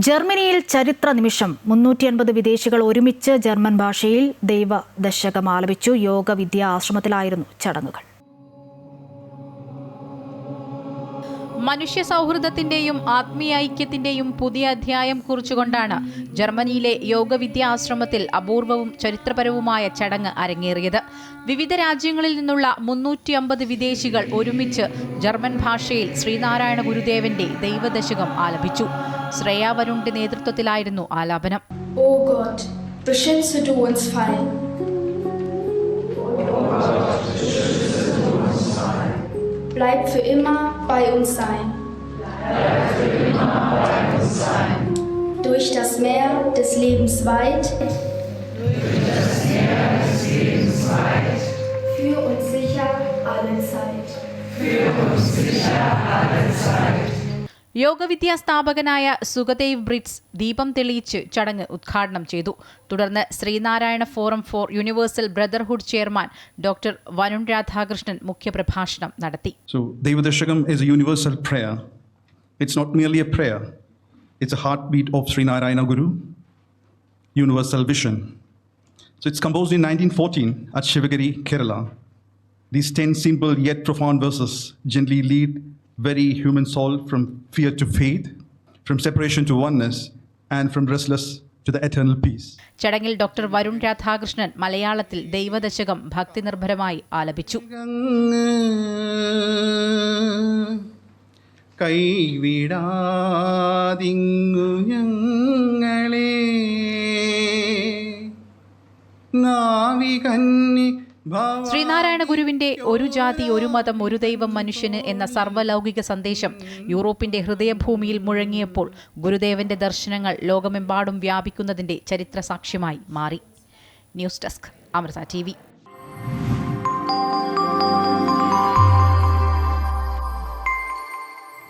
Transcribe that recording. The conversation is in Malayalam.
ജർമ്മനിയിൽ ചരിത്ര നിമിഷം 350 വിദേശികൾ ഒരുമിച്ച് ജർമ്മൻ ഭാഷയിൽ ദൈവദശകം ആലപിച്ചു. യോഗ വിദ്യാ ആശ്രമത്തിലായിരുന്നു ചടങ്ങുകൾ. മനുഷ്യ സൗഹൃദത്തിന്റെയും ആത്മീയ ഐക്യത്തിന്റെയും പുതിയ അധ്യായം കുറിച്ചുകൊണ്ടാണ് ജർമ്മനിയിലെ യോഗവിദ്യാ ആശ്രമത്തിൽ അപൂർവവും ചരിത്രപരവുമായ ചടങ്ങ് അരങ്ങേറിയത്. വിവിധ രാജ്യങ്ങളിൽ നിന്നുള്ള 350 വിദേശികൾ ഒരുമിച്ച് ജർമ്മൻ ഭാഷയിൽ ശ്രീനാരായണ ഗുരുദേവന്റെ ദൈവദശകം ആലപിച്ചു. ശ്രേയ വരുണിന്റെ നേതൃത്വത്തിലായിരുന്നു ആലാപനം. O Gott, beschütze du uns Fallen. Bleib für immer bei uns sein. Durch das Meer des Lebens weit. Für uns sicher alle Zeit. യോഗവിദ്യാ സ്ഥാപകനായ സുഖദേവ് ബ്രിറ്റ്സ് ദീപം തെളിയിച്ച് ചടങ്ങ് ഉദ്ഘാടനം ചെയ്തു. തുടർന്ന് Sreenarayana forum for universal brotherhood chairman doctor Varun Radhakrishnan മുഖ്യപ്രഭാഷണം നടത്തി. So Devadashakam is a universal prayer. It's not merely a prayer. It's a heartbeat of Sri Narayana Guru, universal vision. So it's composed in 1914 at Shivagiri, Kerala. These 10 simple yet profound verses gently lead very human soul from fear to faith, from separation to oneness, and from restless to the eternal peace. ചടങ്ങിൽ ഡോക്ടർ വരുൺ രാധാകൃഷ്ണൻ മലയാളത്തിൽ ദൈവദശകം ഭക്തിനിർഭരമായി ആലപിച്ചു. കൈവിടാതിങ്ങു ഞങ്ങളെ നാവികന്നി ശ്രീനാരായണ ഗുരുവിന്റെ ഒരു ജാതി ഒരു മതം ഒരു ദൈവം മനുഷ്യന് എന്ന സർവ്വലൗകിക സന്ദേശം യൂറോപ്പിന്റെ ഹൃദയഭൂമിയിൽ മുഴങ്ങിയപ്പോൾ ഗുരുദേവന്റെ ദർശനങ്ങൾ ലോകമെമ്പാടും വ്യാപിക്കുന്നതിന്റെ ചരിത്ര സാക്ഷ്യമായി മാറി. News desk, Amrita TV.